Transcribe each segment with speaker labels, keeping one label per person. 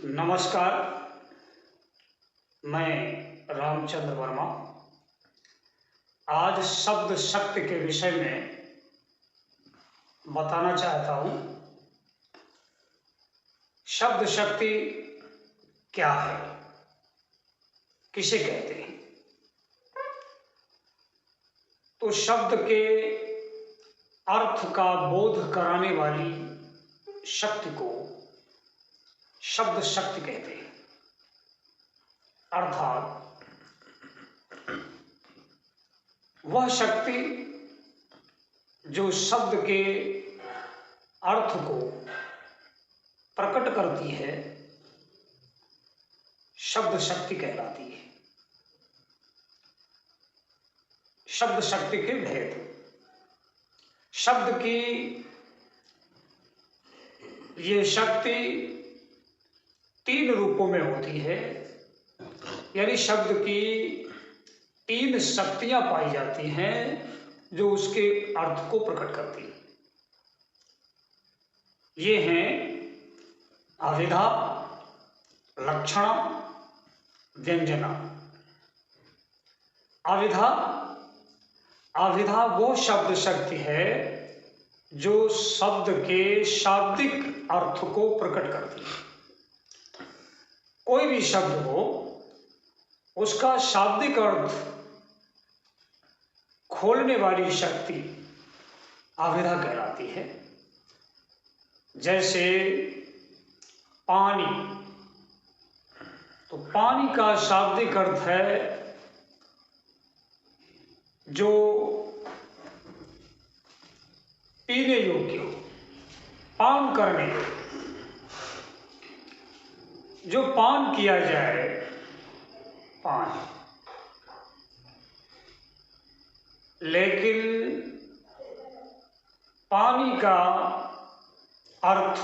Speaker 1: नमस्कार। मैं रामचंद्र वर्मा आज शब्द शक्ति के विषय में बताना चाहता हूँ। शब्द शक्ति क्या है, किसे कहते हैं? तो शब्द के अर्थ का बोध कराने वाली शक्ति को शब्द शक्ति कहते हैं। अर्थात वह शक्ति जो शब्द के अर्थ को प्रकट करती है, शब्द शक्ति कहलाती है। शब्द शक्ति के भेद। शब्द की ये शक्ति 3 रूपों में होती है, यानी शब्द की 3 शक्तियां पाई जाती हैं जो उसके अर्थ को प्रकट करती हैं। ये हैं अविधा, लक्षण, व्यंजना। अविधा वो शब्द शक्ति है जो शब्द के शाब्दिक अर्थ को प्रकट करती है। कोई भी शब्द हो, उसका शाब्दिक अर्थ खोलने वाली शक्ति अविधा कहलाती है। जैसे पानी, तो पानी का शाब्दिक अर्थ है जो पीने योग्य हो, पान करने योग्य, जो पान किया जाए, पानी। लेकिन पानी का अर्थ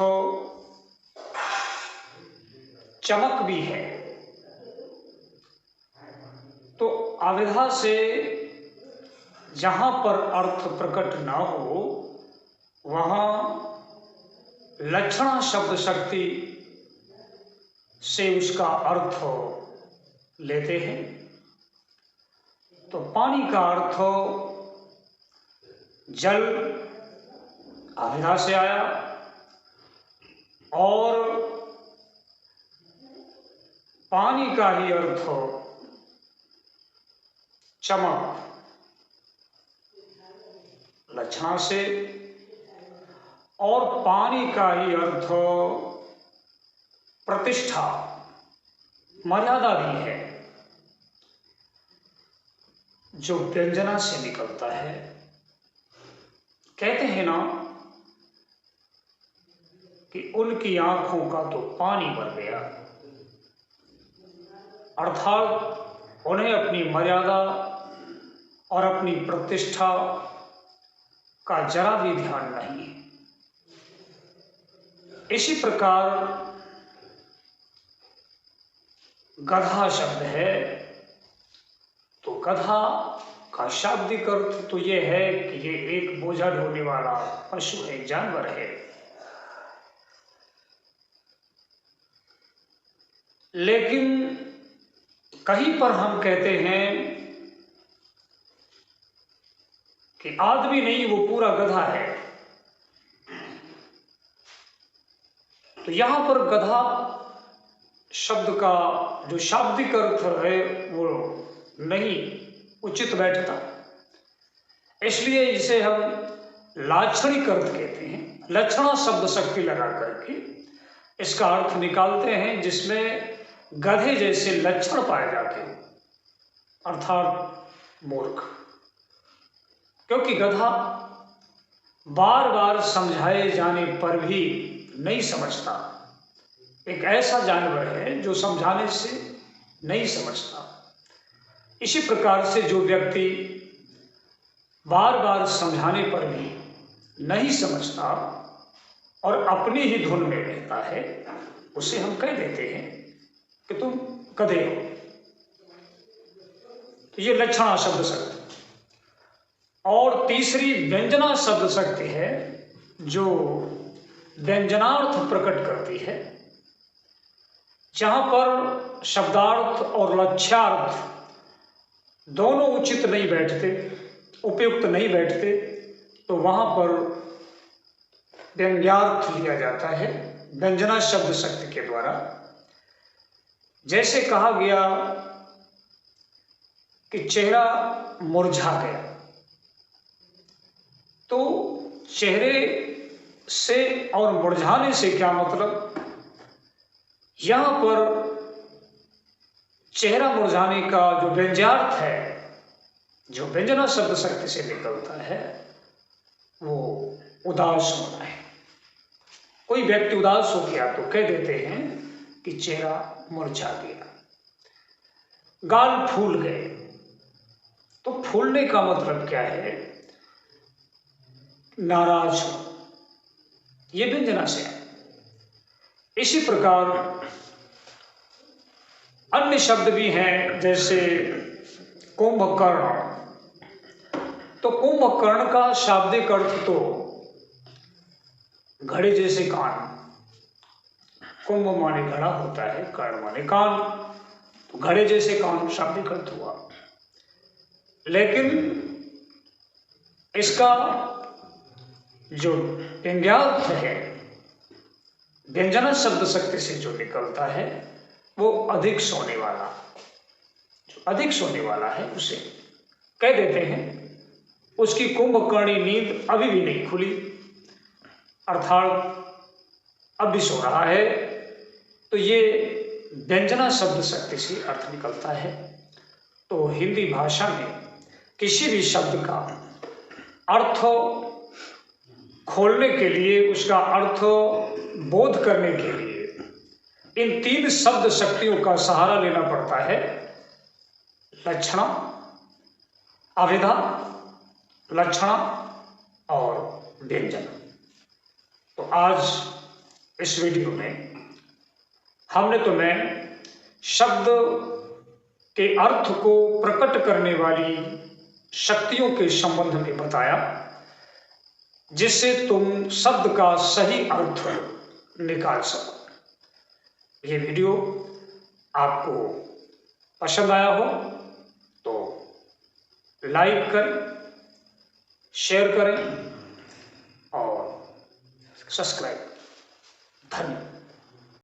Speaker 1: चमक भी है। तो अविधा से जहां पर अर्थ प्रकट ना हो, वहां लक्षणा शब्द शक्ति से उसका अर्थ लेते हैं। तो पानी का अर्थ जल अविधा से आया, और पानी का ही अर्थ चमक लक्षणा से, और पानी का ही अर्थ प्रतिष्ठा, मर्यादा भी है, जो व्यंजना से निकलता है। कहते हैं ना कि उनकी आंखों का तो पानी भर गया, अर्थात उन्हें अपनी मर्यादा और अपनी प्रतिष्ठा का जरा भी ध्यान नहीं है। इसी प्रकार गधा शब्द है, तो गधा का शाब्दिक अर्थ तो ये है कि ये एक बोझा ढोने वाला पशु है, जानवर है। लेकिन कहीं पर हम कहते हैं कि आदमी नहीं, वो पूरा गधा है। तो यहां पर गधा शब्द का जो शाब्दिक अर्थ है वो नहीं उचित बैठता, इसलिए इसे हम लाक्षणिक अर्थ कहते हैं। लक्षणा शब्द शक्ति लगा करके इसका अर्थ निकालते हैं जिसमें गधे जैसे लक्षण पाए जाते हैं, अर्थात मूर्ख। क्योंकि गधा बार बार समझाए जाने पर भी नहीं समझता। एक ऐसा जानवर है जो समझाने से नहीं समझता। इसी प्रकार से जो व्यक्ति बार बार समझाने पर भी नहीं समझता और अपनी ही धुन में रहता है, उसे हम कह देते हैं कि तुम गधे हो। तो ये लक्षणा शब्द शक्ति। और तीसरी व्यंजना शब्द शक्ति है जो व्यंजनार्थ प्रकट करती है। जहाँ पर शब्दार्थ और लक्ष्यार्थ दोनों उचित नहीं बैठते, उपयुक्त नहीं बैठते, तो वहाँ पर व्यंग्यार्थ लिया जाता है व्यंजना शब्द शक्ति के द्वारा। जैसे कहा गया कि चेहरा मुरझा गया, तो चेहरे से और मुरझाने से क्या मतलब, यहां पर चेहरा मुरझाने का जो व्यंग्यार्थ है, जो व्यंजना शब्द शक्ति से निकलता है, वो उदास होना है। कोई व्यक्ति उदास हो गया तो कह देते हैं कि चेहरा मुरझा गया। गाल फूल गए, तो फूलने का मतलब क्या है, नाराज हो, ये व्यंजना से है। इसी प्रकार अन्य शब्द भी हैं, जैसे कुंभकर्ण। तो कुंभकर्ण का शाब्दिक अर्थ तो घड़े जैसे कान, कुंभ माने घड़ा होता है, कर्ण माने कान, तो घड़े जैसे कान शाब्दिक अर्थ हुआ। लेकिन इसका जो व्यंग्यार्थ है, व्यंजना शब्द शक्ति से जो निकलता है, वो अधिक सोने वाला, जो अधिक सोने वाला है उसे कह देते हैं उसकी कुंभकर्णी नींद अभी भी नहीं खुली, अर्थात अब भी सो रहा है। तो ये व्यंजना शब्द शक्ति से अर्थ निकलता है। तो हिंदी भाषा में किसी भी शब्द का अर्थ खोलने के लिए, उसका अर्थ बोध करने के लिए इन तीन शब्द शक्तियों का सहारा लेना पड़ता है: लक्षणा, अभिधा, लक्षणा और व्यंजन। तो आज इस वीडियो में हमने तुम्हें शब्द के अर्थ को प्रकट करने वाली शक्तियों के संबंध में बताया, जिससे तुम शब्द का सही अर्थ निकाल सको। ये वीडियो आपको पसंद आया हो तो लाइक करें, शेयर करें और सब्सक्राइब। धन्यवाद।